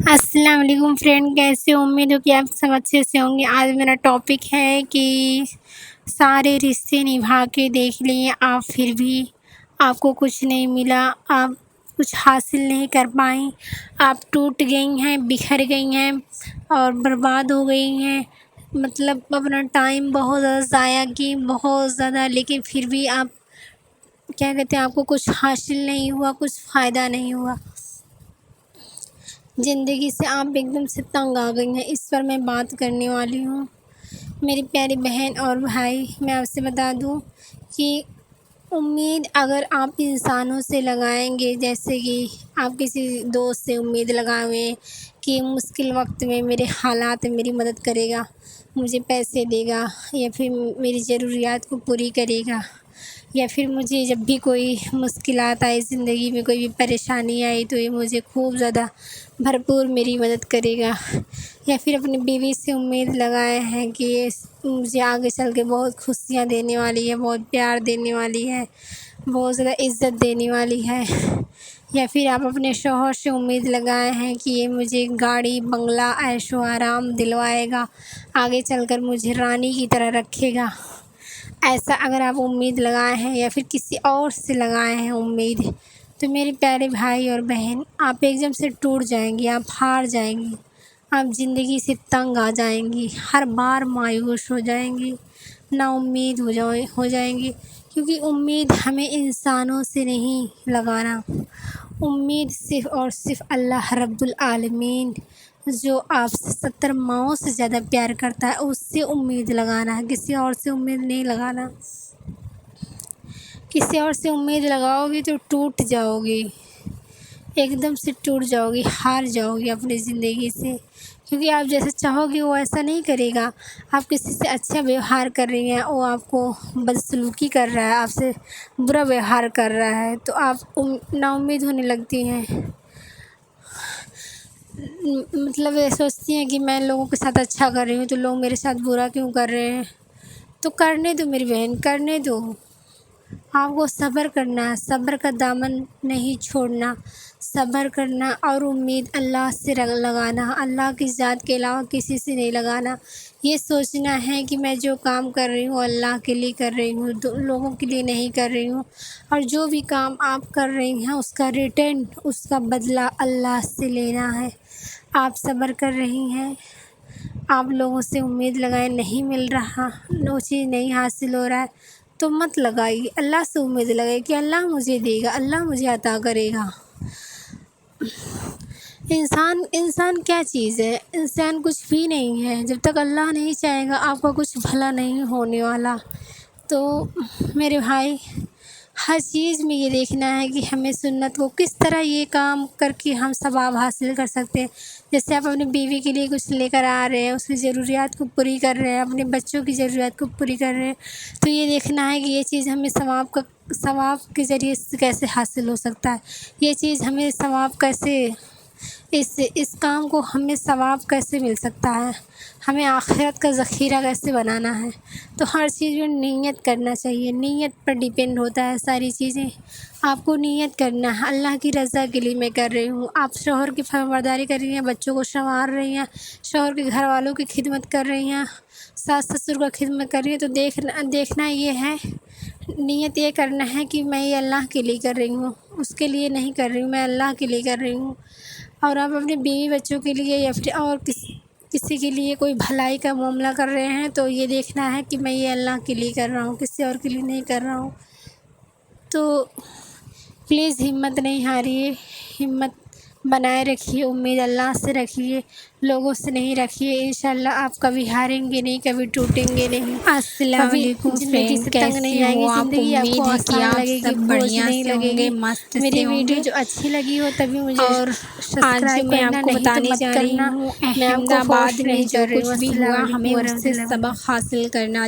السلام علیکم فرینڈ، کیسے ہو؟ امید ہو کہ آپ سب اچھے سے ہوں گے۔ آج میرا ٹاپک ہے کہ سارے رشتے نبھا کے دیکھ لیے آپ پھر بھی آپ کو کچھ نہیں ملا، آپ کچھ حاصل نہیں کر پائیں، آپ ٹوٹ گئی ہیں، بکھر گئی ہیں اور برباد ہو گئی ہیں، مطلب اپنا ٹائم بہت زیادہ ضائع کی، بہت زیادہ، لیکن پھر بھی آپ کیا کہتے ہیں، آپ کو کچھ حاصل نہیں ہوا، کچھ فائدہ نہیں ہوا، زندگی سے آپ ایک دم سے تنگ آ گئی ہیں۔ اس پر میں بات کرنے والی ہوں۔ میری پیاری بہن اور بھائی، میں آپ سے بتا دوں کہ امید اگر آپ انسانوں سے لگائیں گے، جیسے کہ آپ کسی دوست سے امید لگائیں ہوئے کہ مشکل وقت میں میرے حالات میں میری مدد کرے گا، مجھے پیسے دے گا، یا پھر میری ضروریات کو پوری کرے گا، یا پھر مجھے جب بھی کوئی مشکلات آئی، زندگی میں کوئی بھی پریشانی آئی تو یہ مجھے خوب زیادہ بھرپور میری مدد کرے گا، یا پھر اپنی بیوی سے امید لگائے ہیں کہ یہ مجھے آگے چل کے بہت خوشیاں دینے والی ہے، بہت پیار دینے والی ہے، بہت زیادہ عزت دینے والی ہے، یا پھر آپ اپنے شوہر سے امید لگائے ہیں کہ یہ مجھے گاڑی بنگلہ عیش و آرام دلوائے گا، آگے چل کر مجھے رانی کی طرح رکھے گا۔ ایسا اگر آپ امید لگائے ہیں یا پھر کسی اور سے لگائے ہیں امید، تو میرے پیارے بھائی اور بہن، آپ ایک دم سے ٹوٹ جائیں گی، آپ ہار جائیں گی، آپ زندگی سے تنگ آ جائیں گی، ہر بار مایوس ہو جائیں گی، نا امید ہو جائیں گی، کیونکہ امید ہمیں انسانوں سے نہیں لگانا، امید صرف اور صرف اللہ رب العالمین جو آپ سے 70 ماؤں سے زیادہ پیار کرتا ہے، اس سے امید لگانا ہے، کسی اور سے امید نہیں لگانا۔ کسی اور سے امید لگاؤ گی تو ٹوٹ جاؤ گی، ایک دم سے ٹوٹ جاؤ گی، ہار جاؤ گی اپنی زندگی سے، کیونکہ آپ جیسا چاہو گے وہ ایسا نہیں کرے گا۔ آپ کسی سے اچھا ویوہار کر رہی ہیں، وہ آپ کو بدسلوکی کر رہا ہے، آپ سے برا ویوہار کر رہا ہے، تو آپ نا امید ہونے لگتی ہیں، مطلب یہ سوچتی ہیں کہ میں لوگوں کے ساتھ اچھا کر رہی ہوں تو لوگ میرے ساتھ برا کیوں کر رہے ہیں۔ تو کرنے دو میری بہن، کرنے دو، آپ کو صبر کرنا ہے، صبر کا دامن نہیں چھوڑنا، صبر کرنا اور امید اللہ سے لگانا، اللہ کی ذات کے علاوہ کسی سے نہیں لگانا۔ یہ سوچنا ہے کہ میں جو کام کر رہی ہوں اللہ کے لیے کر رہی ہوں، لوگوں کے لیے نہیں کر رہی ہوں، اور جو بھی کام آپ کر رہی ہیں اس کا ریٹرن، اس کا بدلہ اللہ سے لینا ہے۔ آپ صبر کر رہی ہیں، آپ لوگوں سے امید لگائیں، نہیں مل رہا، وہ چیز نہیں حاصل ہو رہا ہے، تو مت لگائیے، اللہ سے امید لگائیے کہ اللہ مجھے دے گا، اللہ مجھے عطا کرے گا۔ انسان کیا چیز ہے؟ انسان کچھ بھی نہیں ہے، جب تک اللہ نہیں چاہے گا آپ کا کچھ بھلا نہیں ہونے والا۔ تو میرے بھائی، ہر چیز میں یہ دیکھنا ہے کہ ہمیں سنت کو کس طرح یہ کام کر کے ہم ثواب حاصل کر سکتے ہیں۔ جیسے آپ اپنی بیوی کے لیے کچھ لے کر آ رہے ہیں، اس کی ضروریات کو پوری کر رہے ہیں، اپنے بچوں کی ضروریات کو پوری کر رہے ہیں، تو یہ دیکھنا ہے کہ یہ چیز ہمیں ثواب کے ذریعے سے کیسے حاصل ہو سکتا ہے، یہ چیز ہمیں ثواب کیسے، اس کام کو ہمیں ثواب کیسے مل سکتا ہے، ہمیں آخرت کا ذخیرہ کیسے بنانا ہے۔ تو ہر چیز میں نیت کرنا چاہیے، نیت پر ڈیپینڈ ہوتا ہے ساری چیزیں۔ آپ کو نیت کرنا ہے، اللہ کی رضا کے لیے میں کر رہی ہوں، آپ شوہر کی فرمانبرداری کر رہی ہیں، بچوں کو سنوار رہی ہیں، شوہر کے گھر والوں کی خدمت کر رہی ہیں، ساس سسر کا خدمت کر رہی ہیں، تو دیکھنا یہ ہے، نیت یہ کرنا ہے کہ میں یہ اللہ کے لیے کر رہی ہوں، اس کے لیے نہیں کر رہی ہوں، میں اللہ کے لیے کر رہی ہوں۔ اور آپ اپنے بیوی بچوں کے لیے یا پھر اور کسی کے لیے کوئی بھلائی کا معاملہ کر رہے ہیں، تو یہ دیکھنا ہے کہ میں یہ اللہ کے لیے کر رہا ہوں، کسی اور کے لیے نہیں کر رہا ہوں۔ تو پلیز ہمت نہیں ہاریے، ہمت بنائے رکھیے، امید اللہ سے رکھیے، لوگوں سے نہیں رکھیے، انشاءاللہ آپ کبھی ہاریں گے نہیں، کبھی ٹوٹیں گے نہیں، السلام کبھی علیکم زندگی فرینڈ، سے تنگ کیسے نہیں آئیں ہو گی، آپ؟ زندگی آپ کو امید ہے کہ آسان آپ لگے گی، سب بوجھ بڑھیا نہیں سے لگے ہوں گے، گی۔ مست سے میری ہوں ویڈیو گے۔ جو اچھی لگی ہو تبھی مجھے اور آج جو سبسکرائب میں کرنا، آپ کو نہیں تو بتانے مت جا رہی کرنا، ہوں، میں آپ احمد کو آباد فورس میں نہیں جو کر رہی ہوں۔ کچھ بھی السلام ہوا علیکم ہمیں اس ورحمۃ سے اللہ وبرکاتہ۔ سبق حاصل کرنا